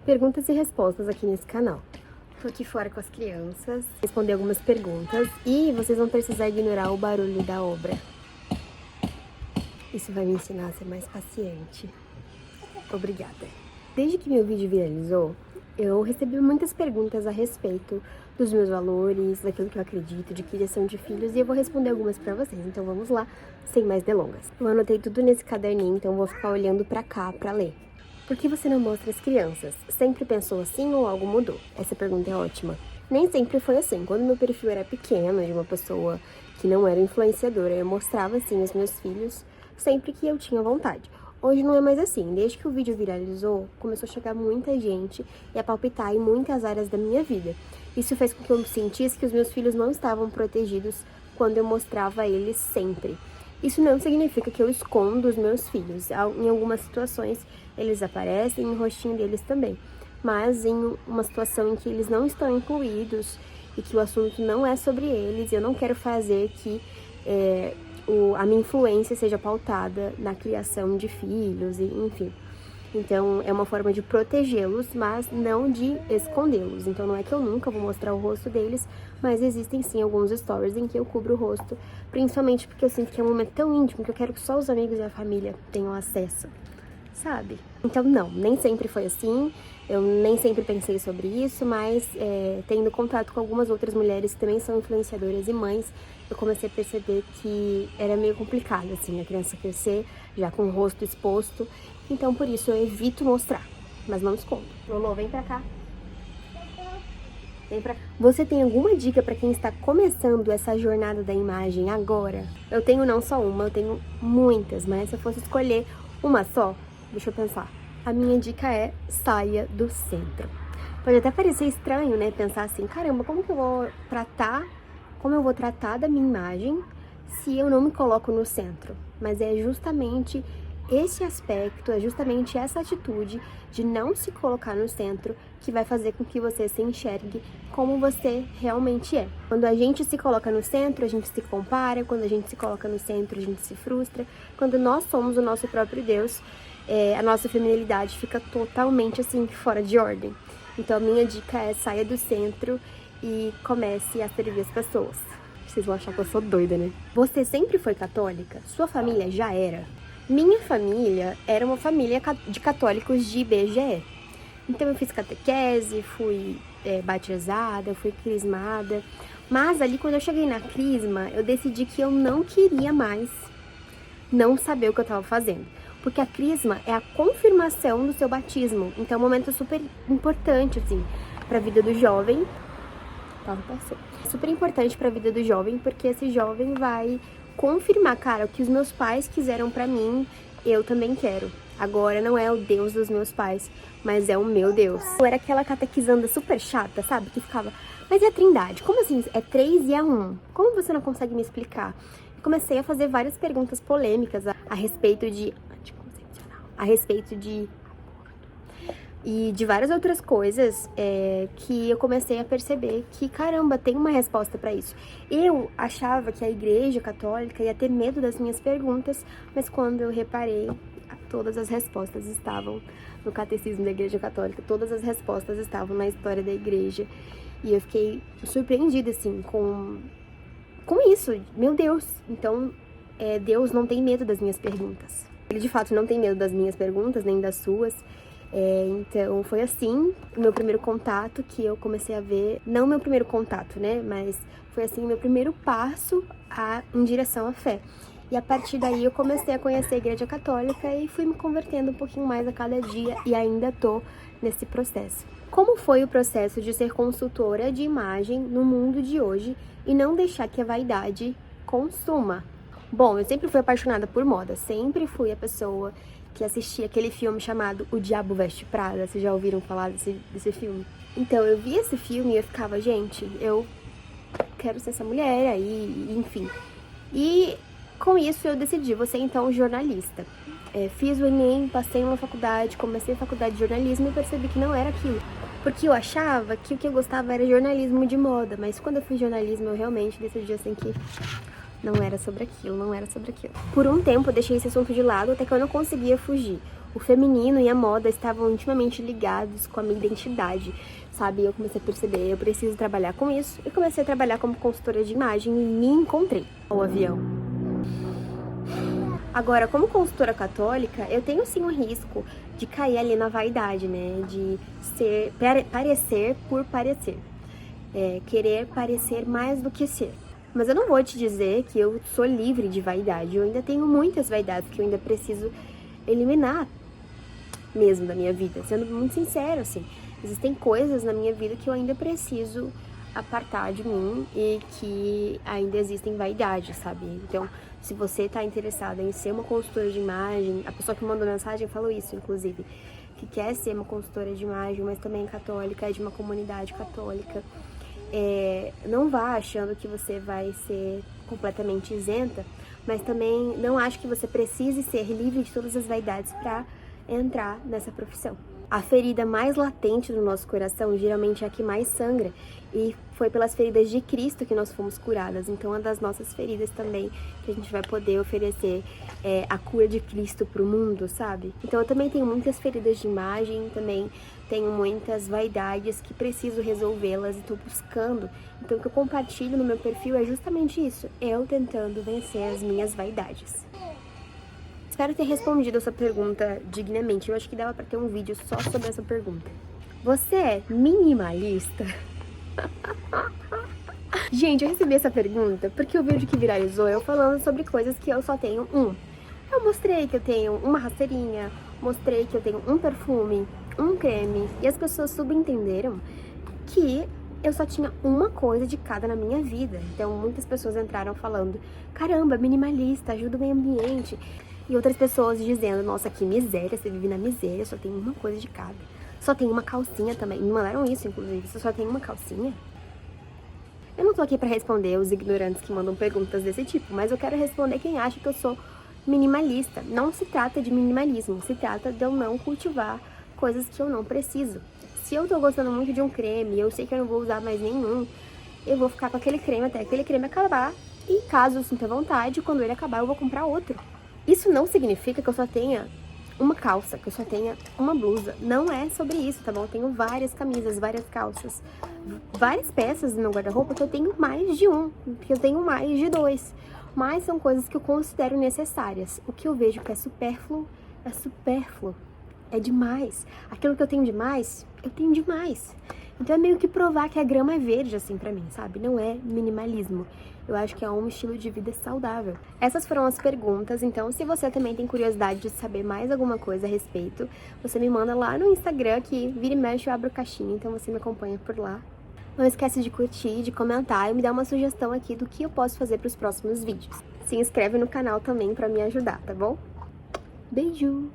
Perguntas e respostas aqui nesse canal. Tô aqui fora com as crianças, responder algumas perguntas e vocês vão precisar ignorar o barulho da obra. Isso vai me ensinar a ser mais paciente. Obrigada. Desde que meu vídeo viralizou, eu recebi muitas perguntas a respeito dos meus valores, daquilo que eu acredito, de criação de filhos, e eu vou responder algumas pra vocês. Então vamos lá, sem mais delongas. Eu anotei tudo nesse caderninho, então vou ficar olhando pra cá pra ler. Por que você não mostra as crianças? Sempre pensou assim ou algo mudou? Essa pergunta é ótima. Nem sempre foi assim. Quando meu perfil era pequeno, de uma pessoa que não era influenciadora, eu mostrava assim os meus filhos sempre que eu tinha vontade. Hoje não é mais assim. Desde que o vídeo viralizou, começou a chegar muita gente e a palpitar em muitas áreas da minha vida. Isso fez com que eu sentisse que os meus filhos não estavam protegidos quando eu mostrava eles sempre. Isso não significa que eu escondo os meus filhos. Em algumas situações, eles aparecem e o rostinho deles também. Mas em uma situação em que eles não estão incluídos e que o assunto não é sobre eles, eu não quero fazer que a minha influência seja pautada na criação de filhos, enfim. Então, é uma forma de protegê-los, mas não de escondê-los. Então, não é que eu nunca vou mostrar o rosto deles, mas existem sim alguns stories em que eu cubro o rosto, principalmente porque eu sinto que é um momento tão íntimo que eu quero que só os amigos e a família tenham acesso, sabe? Então, não, nem sempre foi assim, eu nem sempre pensei sobre isso, mas tendo contato com algumas outras mulheres que também são influenciadoras e mães, eu comecei a perceber que era meio complicado, assim, a criança crescer já com o rosto exposto. Então, por isso, eu evito mostrar, mas não escondo. Lolo, vem pra cá. Vem pra cá. Você tem alguma dica pra quem está começando essa jornada da imagem agora? Eu tenho não só uma, eu tenho muitas, mas se eu fosse escolher uma só, deixa eu pensar. A minha dica é saia do centro. Pode até parecer estranho, né? Pensar assim, caramba, como eu vou tratar da minha imagem se eu não me coloco no centro? Mas é justamente esse aspecto, é justamente essa atitude de não se colocar no centro que vai fazer com que você se enxergue como você realmente é. Quando a gente se coloca no centro, a gente se compara. Quando a gente se coloca no centro, a gente se frustra. Quando nós somos o nosso próprio Deus, a nossa feminilidade fica totalmente assim, fora de ordem. Então a minha dica é saia do centro e comece a servir as pessoas. Vocês vão achar que eu sou doida, né? Você sempre foi católica? Sua família já era? Minha família era uma família de católicos de IBGE. Então eu fiz catequese, fui batizada, fui crismada. Mas ali quando eu cheguei na crisma, eu decidi que eu não queria mais não saber o que eu estava fazendo. Porque a crisma é a confirmação do seu batismo. Então é um momento super importante, assim, para a vida do jovem. Super importante para a vida do jovem, porque esse jovem vai confirmar, cara, o que os meus pais quiseram pra mim, eu também quero. Agora não é o Deus dos meus pais, mas é o meu Deus. Eu era aquela catequizanda super chata, sabe? Que ficava, mas e a Trindade? Como assim? É 3 e é 1? Como você não consegue me explicar? Eu comecei a fazer várias perguntas polêmicas a respeito de anticoncepcional, a respeito de e de várias outras coisas que eu comecei a perceber que, caramba, tem uma resposta pra isso. Eu achava que a Igreja Católica ia ter medo das minhas perguntas, mas quando eu reparei, todas as respostas estavam no Catecismo da Igreja Católica, todas as respostas estavam na história da Igreja. E eu fiquei surpreendida, assim, com isso. Meu Deus! Então, Deus não tem medo das minhas perguntas. Ele, de fato, não tem medo das minhas perguntas, nem das suas. Então foi assim o meu primeiro contato que eu comecei a ver, não meu primeiro contato, né, mas foi assim o meu primeiro passo em direção à fé. E a partir daí eu comecei a conhecer a Igreja Católica e fui me convertendo um pouquinho mais a cada dia e ainda tô nesse processo. Como foi o processo de ser consultora de imagem no mundo de hoje e não deixar que a vaidade consuma? Bom, eu sempre fui apaixonada por moda, sempre fui a pessoa que assistia aquele filme chamado O Diabo Veste Prada. Vocês já ouviram falar desse filme? Então, eu vi esse filme e eu ficava, gente, eu quero ser essa mulher aí, enfim. E com isso eu decidi, vou ser então jornalista. Fiz o Enem, passei numa faculdade, comecei a faculdade de jornalismo e percebi que não era aquilo. Porque eu achava que o que eu gostava era jornalismo de moda, mas quando eu fiz jornalismo eu realmente decidi assim que não era sobre aquilo, não era sobre aquilo. Por um tempo eu deixei esse assunto de lado até que eu não conseguia fugir. o feminino e a moda estavam intimamente ligados com a minha identidade, sabe? Eu comecei a perceber, eu preciso trabalhar com isso, e comecei a trabalhar como consultora de imagem e me encontrei. O avião. Agora, como consultora católica, eu tenho sim o risco de cair ali na vaidade, né? De parecer por parecer. Querer parecer mais do que ser. Mas eu não vou te dizer que eu sou livre de vaidade. Eu ainda tenho muitas vaidades que eu ainda preciso eliminar mesmo da minha vida. Sendo muito sincero, assim. Existem coisas na minha vida que eu ainda preciso apartar de mim e que ainda existem vaidades, sabe? Então, se você tá interessada em ser uma consultora de imagem, a pessoa que mandou mensagem falou isso, inclusive, que quer ser uma consultora de imagem, mas também é católica, é de uma comunidade católica, não vá achando que você vai ser completamente isenta, mas também não acho que você precise ser livre de todas as vaidades para entrar nessa profissão. A ferida mais latente do nosso coração geralmente é a que mais sangra, e foi pelas feridas de Cristo que nós fomos curadas. Então é das nossas feridas também que a gente vai poder oferecer a cura de Cristo pro mundo, sabe? Então eu também tenho muitas feridas de imagem, também tenho muitas vaidades que preciso resolvê-las e tô buscando. Então o que eu compartilho no meu perfil é justamente isso, eu tentando vencer as minhas vaidades. Espero ter respondido a sua pergunta dignamente. Eu acho que dava pra ter um vídeo só sobre essa pergunta. Você é minimalista? Gente, eu recebi essa pergunta porque o vídeo que viralizou eu falando sobre coisas que eu só tenho um. Eu mostrei que eu tenho uma rasteirinha, mostrei que eu tenho um perfume, um creme, e as pessoas subentenderam que eu só tinha uma coisa de cada na minha vida. Então muitas pessoas entraram falando, caramba, minimalista, ajuda o meio ambiente. E outras pessoas dizendo, nossa, que miséria, você vive na miséria, só tem uma coisa de cada. Só tem uma calcinha também. Me mandaram isso, inclusive, você só tem uma calcinha? Eu não tô aqui pra responder os ignorantes que mandam perguntas desse tipo, mas eu quero responder quem acha que eu sou minimalista. Não se trata de minimalismo, se trata de eu não cultivar coisas que eu não preciso. Se eu tô gostando muito de um creme, eu sei que eu não vou usar mais nenhum, eu vou ficar com aquele creme até aquele creme acabar, e caso eu sinta vontade, quando ele acabar eu vou comprar outro. Isso não significa que eu só tenha uma calça, que eu só tenha uma blusa. Não é sobre isso, tá bom? Eu tenho várias camisas, várias calças, várias peças no meu guarda-roupa que eu tenho mais de um, que eu tenho mais de dois. Mas são coisas que eu considero necessárias. O que eu vejo que é supérfluo, é supérfluo. É demais. Aquilo que eu tenho demais, eu tenho demais. Então é meio que provar que a grama é verde, assim, pra mim, sabe? Não é minimalismo. Eu acho que é um estilo de vida saudável. Essas foram as perguntas, então se você também tem curiosidade de saber mais alguma coisa a respeito, você me manda lá no Instagram, que vira e mexe eu abro caixinha, então você me acompanha por lá. Não esquece de curtir, de comentar e me dar uma sugestão aqui do que eu posso fazer para os próximos vídeos. Se inscreve no canal também para me ajudar, tá bom? Beijo!